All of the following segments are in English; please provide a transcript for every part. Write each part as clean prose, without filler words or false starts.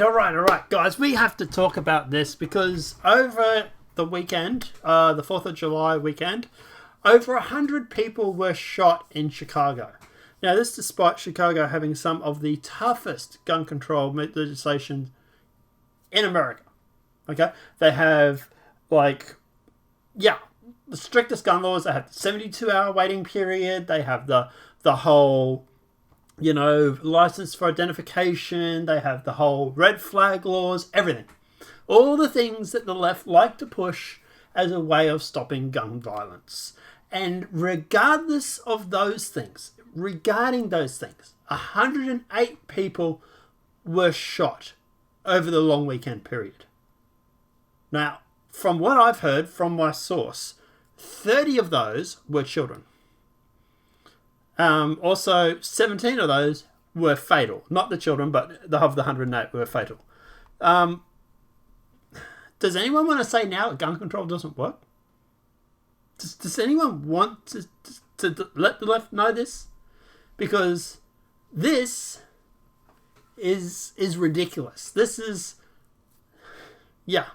right, guys. We have to talk about this because over the weekend, the 4th of July weekend, over 100 people were shot in Chicago. Now, this despite Chicago having some of the toughest gun control legislation in America. Okay? They have, the strictest gun laws. They have the 72-hour waiting period. They have the whole, license for identification. They have the whole red flag laws, everything. All the things that the left like to push as a way of stopping gun violence. And regarding those things, 108 people were shot over the long weekend period. Now, from what I've heard from my source, 30 of those were children. Also, 17 of those were fatal. Not the children, but of the 108 were fatal. Does anyone want to say now that gun control doesn't work? Does anyone want to let the left know this? Because this is ridiculous. This is... Yeah.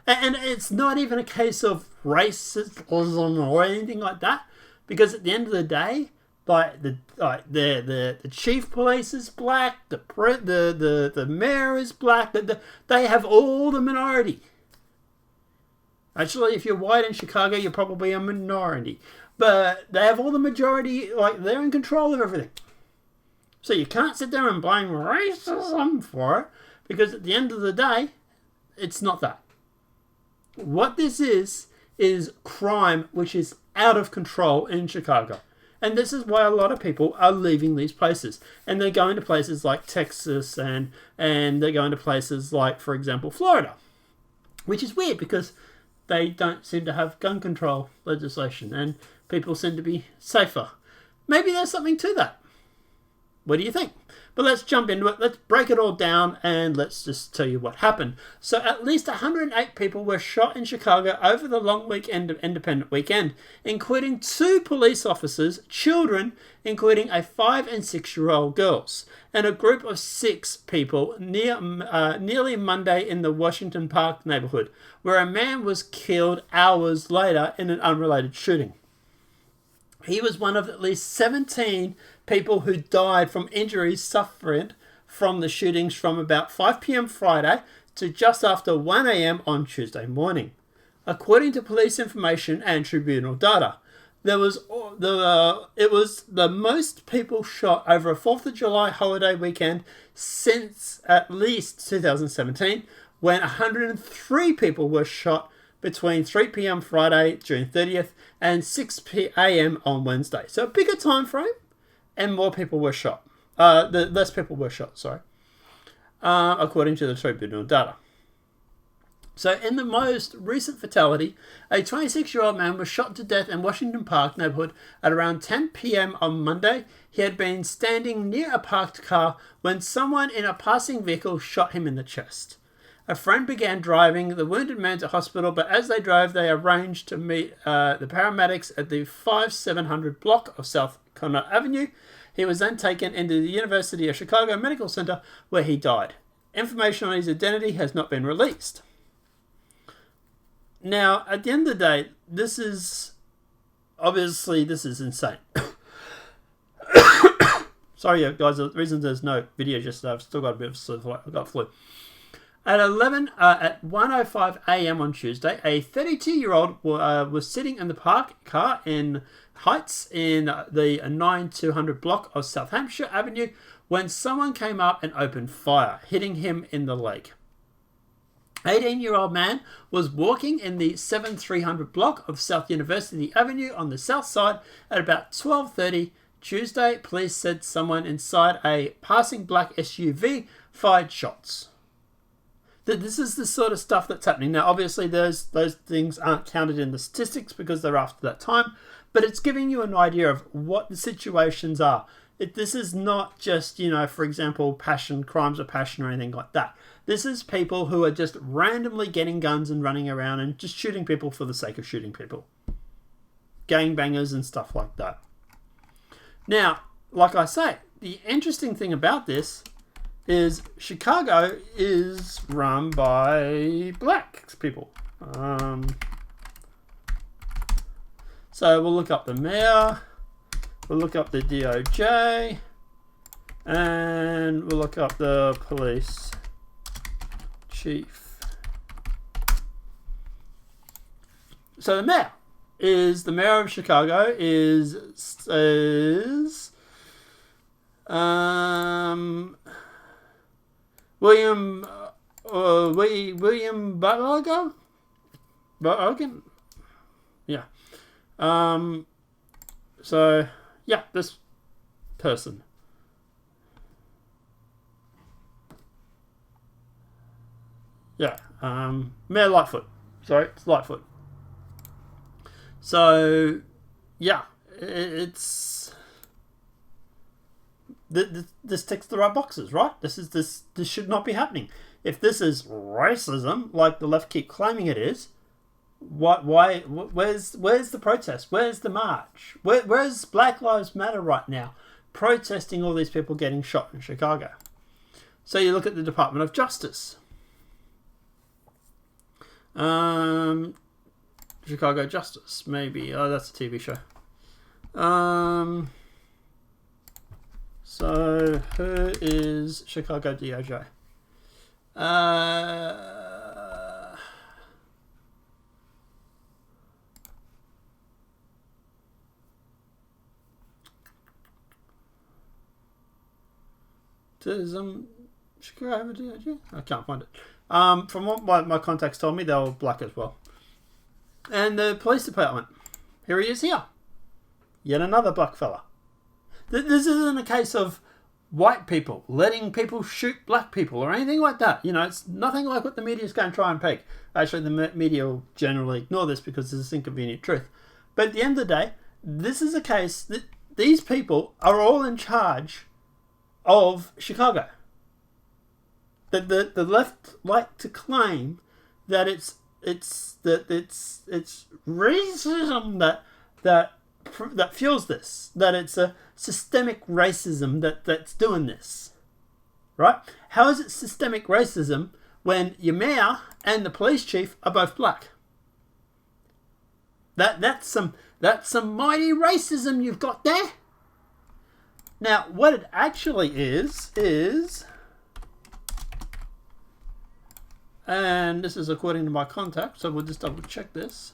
And it's not even a case of racism or anything like that. Because at the end of the day, the chief police is black, the mayor is black. They have all the minority. Actually, if you're white in Chicago, you're probably a minority. But they have all the majority, they're in control of everything. So you can't sit there and blame racism for it, because at the end of the day, it's not that. What this is crime which is out of control in Chicago. And this is why a lot of people are leaving these places. And they're going to places like Texas and they're going to places like, for example, Florida. Which is weird because they don't seem to have gun control legislation and people seem to be safer. Maybe there's something to that. What do you think? But let's jump into it. Let's break it all down and let's just tell you what happened. So at least 108 people were shot in Chicago over the long weekend of Independent Weekend, including 2 police officers, children, including a 5 and 6-year-old girls, and a group of 6 people nearly Monday in the Washington Park neighborhood, where a man was killed hours later in an unrelated shooting. He was one of at least 17 people who died from injuries suffered from the shootings from about 5 p.m. Friday to just after 1 a.m. on Tuesday morning. According to police information and tribunal data, it was the most people shot over a 4th of July holiday weekend since at least 2017, when 103 people were shot between 3 p.m. Friday, June 30th, and 6 a.m. on Wednesday. So a bigger time frame, and more people were shot. Less people were shot, according to the tribunal data. So in the most recent fatality, a 26-year-old man was shot to death in Washington Park neighborhood at around 10 p.m. on Monday. He had been standing near a parked car when someone in a passing vehicle shot him in the chest. A friend began driving the wounded man to hospital, but as they drove, they arranged to meet the paramedics at the 5700 block of South Conner Avenue. He was then taken into the University of Chicago Medical Center, where he died. Information on his identity has not been released. Now, at the end of the day, this is insane. Sorry, guys, the reason there's no video just I've still got a bit of flu. At 1:05 a.m. on Tuesday, a 32-year-old was sitting in the parked car in Heights in the 9200 block of South Hampshire Avenue when someone came up and opened fire, hitting him in the leg. 18-year-old man was walking in the 7300 block of South University Avenue on the south side at about 12:30 Tuesday. Police said someone inside a passing black SUV fired shots. This is the sort of stuff that's happening. Now, obviously, those things aren't counted in the statistics because they're after that time, but it's giving you an idea of what the situations are. This is not just, for example, crimes of passion or anything like that. This is people who are just randomly getting guns and running around and just shooting people for the sake of shooting people. Gangbangers and stuff like that. Now, like I say, the interesting thing about this is Chicago is run by black people. So we'll look up the mayor, we'll look up the DOJ, and we'll look up the police chief. So the mayor of Chicago is William Butler. Yeah. So yeah, this person. Yeah. Mayor Lightfoot. Sorry, it's Lightfoot. So yeah, it's this ticks the right boxes, right? This should not be happening. If this is racism, like the left keep claiming it is, where's the protest? Where's the march? Where's Black Lives Matter right now, protesting all these people getting shot in Chicago? So you look at the Department of Justice. Chicago Justice, maybe. Oh, that's a TV show. So who is Chicago DOJ? Does Chicago have a DOJ? I can't find it. From what my contacts told me, they were black as well. And the police department. Here he is here. Yet another black fella. This isn't a case of white people letting people shoot black people or anything like that. You know, it's nothing like what the media is going to try and peg. Actually, the media will generally ignore this because this is inconvenient truth. But at the end of the day, this is a case that these people are all in charge of Chicago. The left like to claim that it's racism that fuels this, that it's a systemic racism that's doing this, right? How is it systemic racism when your mayor and the police chief are both black? That's some mighty racism you've got there. Now, what it actually is, and this is according to my contact, so we'll just double check this.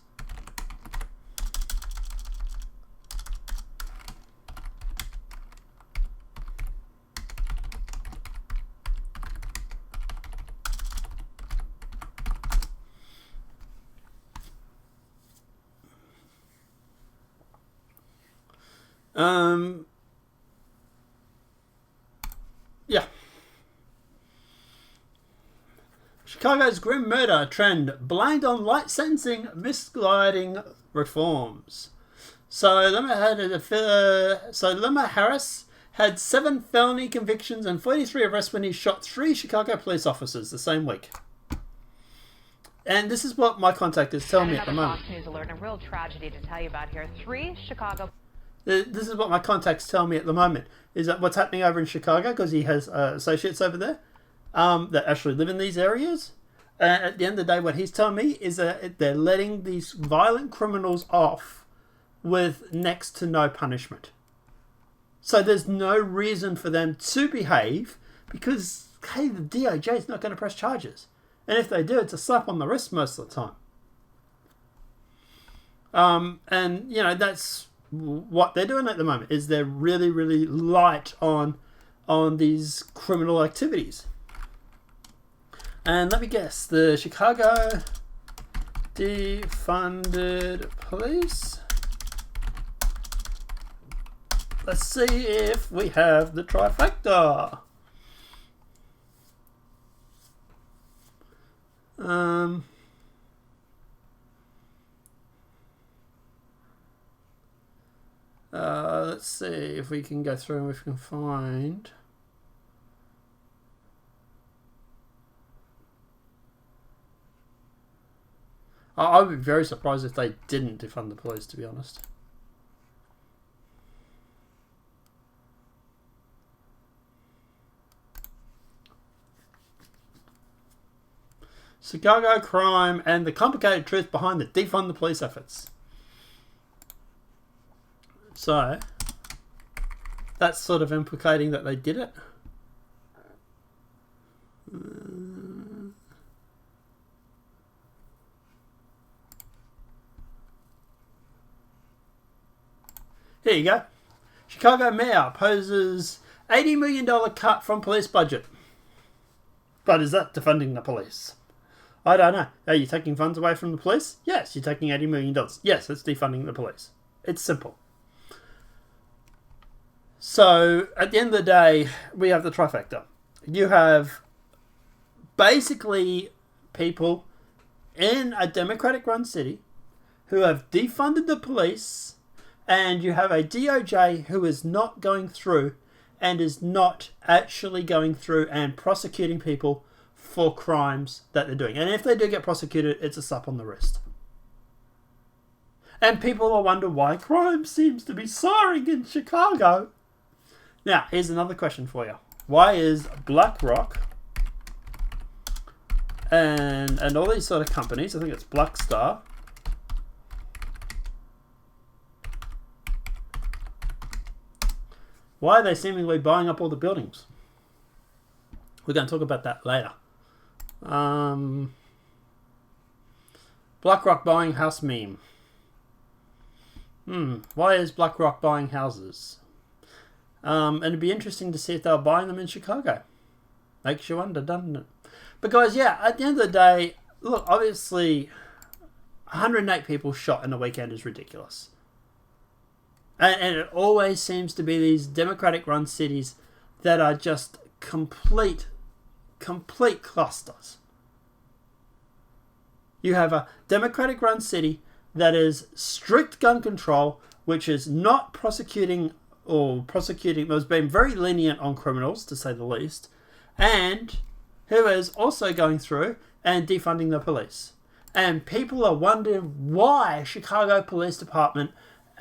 Yeah. Chicago's grim murder trend, blind on light sentencing, misguiding reforms. So Lemma Harris had 7 felony convictions and 43 arrests when he shot 3 Chicago police officers the same week. And this is what my contact is telling me at the moment. Fox News alert, and a real tragedy to tell you about here. 3 Chicago. This is what my contacts tell me at the moment, is that what's happening over in Chicago, because he has associates over there that actually live in these areas. At the end of the day, what he's telling me is that they're letting these violent criminals off with next to no punishment. So there's no reason for them to behave because, hey, the DOJ is not going to press charges. And if they do, it's a slap on the wrist most of the time. And, you know, that's what they're doing at the moment, is they're really, really light on these criminal activities. And let me guess, the Chicago defunded police. Let's see if we have the trifecta. Let's see if we can go through and we can find. I would be very surprised if they didn't defund the police, to be honest. Chicago crime and the complicated truth behind the defund the police efforts. So, that's sort of implicating that they did it. Here you go. Chicago mayor opposes $80 million cut from police budget. But is that defunding the police? I don't know. Are you taking funds away from the police? Yes, you're taking $80 million. Yes, it's defunding the police. It's simple. So, at the end of the day, we have the trifecta. You have basically people in a Democratic-run city who have defunded the police, and you have a DOJ who is not going through and is not actually going through and prosecuting people for crimes that they're doing. And if they do get prosecuted, it's a slap on the wrist. And people will wonder why crime seems to be soaring in Chicago. Now, here's another question for you. Why is BlackRock and all these sort of companies, I think it's Blackstar, why are they seemingly buying up all the buildings? We're going to talk about that later. BlackRock buying house meme. Why is BlackRock buying houses? And it'd be interesting to see if they were buying them in Chicago. Makes you wonder, doesn't it? Because, yeah, at the end of the day, look, obviously, 108 people shot in a weekend is ridiculous. And it always seems to be these Democratic-run cities that are just complete clusters. You have a Democratic-run city that is strict gun control, which is not prosecuting, has been very lenient on criminals, to say the least, and who is also going through and defunding the police. And people are wondering why Chicago Police Department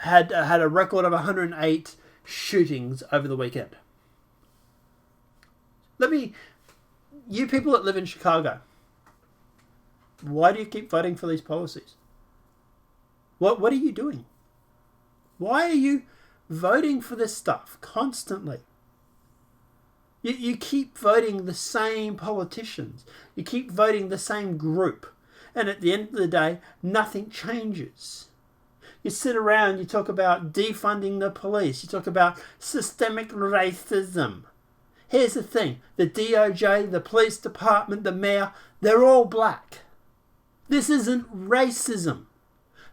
had a record of 108 shootings over the weekend. You people that live in Chicago, why do you keep voting for these policies? What are you doing? Why are you voting for this stuff constantly? You keep voting the same politicians. You keep voting the same group. And at the end of the day, nothing changes. You sit around, you talk about defunding the police. You talk about systemic racism. Here's the thing. The DOJ, the police department, the mayor, they're all black. This isn't racism.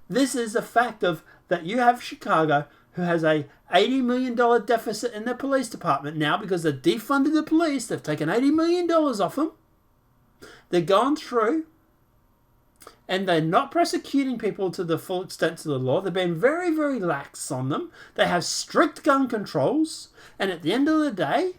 This is a fact of that you have Chicago who has a $80 million deficit in their police department now because they've defunded the police. They've taken $80 million off them. They're gone through and they're not prosecuting people to the full extent of the law. They've been very, very lax on them. They have strict gun controls. And at the end of the day,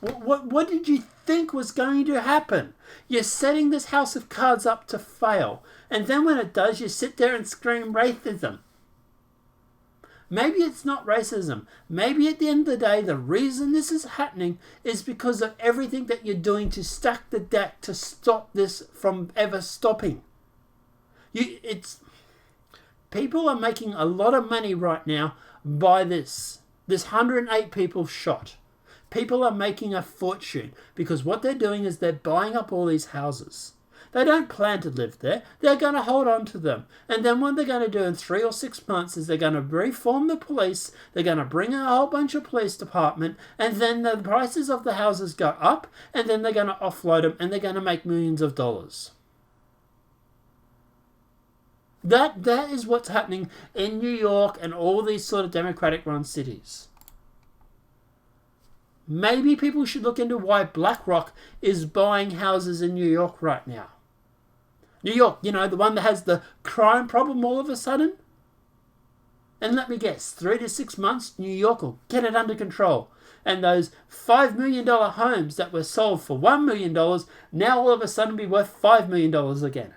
what did you think was going to happen? You're setting this house of cards up to fail. And then when it does, you sit there and scream racism. Maybe it's not racism. Maybe at the end of the day, the reason this is happening is because of everything that you're doing to stack the deck to stop this from ever stopping. People are making a lot of money right now by this 108 people shot. People are making a fortune because what they're doing is they're buying up all these houses. They don't plan to live there. They're going to hold on to them. And then what they're going to do in 3 or 6 months is they're going to reform the police. They're going to bring a whole bunch of police department. And then the prices of the houses go up. And then they're going to offload them. And they're going to make millions of dollars. That is what's happening in New York and all these sort of Democratic-run cities. Maybe people should look into why BlackRock is buying houses in New York right now. New York, you know, the one that has the crime problem all of a sudden. And let me guess, 3 to 6 months, New York will get it under control. And those $5 million homes that were sold for $1 million now all of a sudden be worth $5 million again.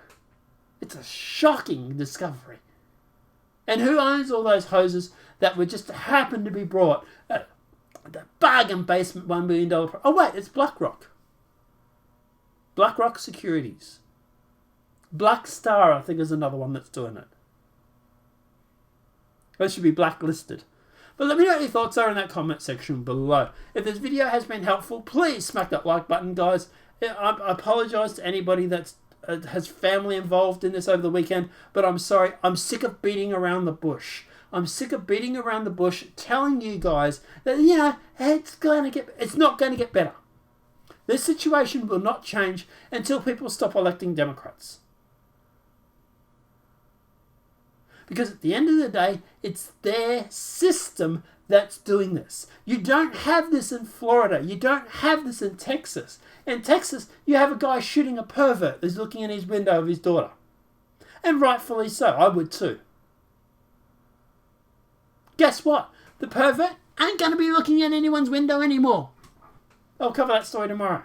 It's a shocking discovery. And who owns all those houses that were just happened to be brought at the bargain basement $1 million? Oh wait, it's BlackRock. BlackRock Securities. Black Star, I think, is another one that's doing it. They should be blacklisted. But let me know what your thoughts are in that comment section below. If this video has been helpful, please smack that like button, guys. I apologise to anybody that has family involved in this over the weekend, but I'm sorry. I'm sick of beating around the bush. I'm sick of beating around the bush, telling you guys that, you know, it's not going to get better. This situation will not change until people stop electing Democrats. Because at the end of the day, it's their system that's doing this. You don't have this in Florida. You don't have this in Texas. In Texas, you have a guy shooting a pervert who's looking in his window of his daughter. And rightfully so. I would too. Guess what? The pervert ain't going to be looking in anyone's window anymore. I'll cover that story tomorrow.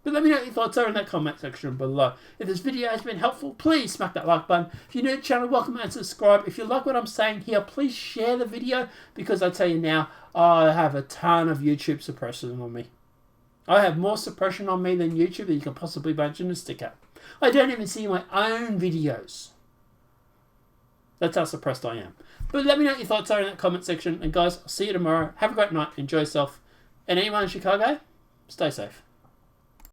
But let me know what your thoughts are in that comment section below. If this video has been helpful, please smack that like button. If you're new to the channel, welcome and subscribe. If you like what I'm saying here, please share the video, because I tell you now, I have a ton of YouTube suppression on me. I have more suppression on me than YouTube that you can possibly bunch in a stick at. I don't even see my own videos. That's how suppressed I am. But let me know what your thoughts are in that comment section. And guys, I'll see you tomorrow. Have a great night. Enjoy yourself. And anyone in Chicago, stay safe.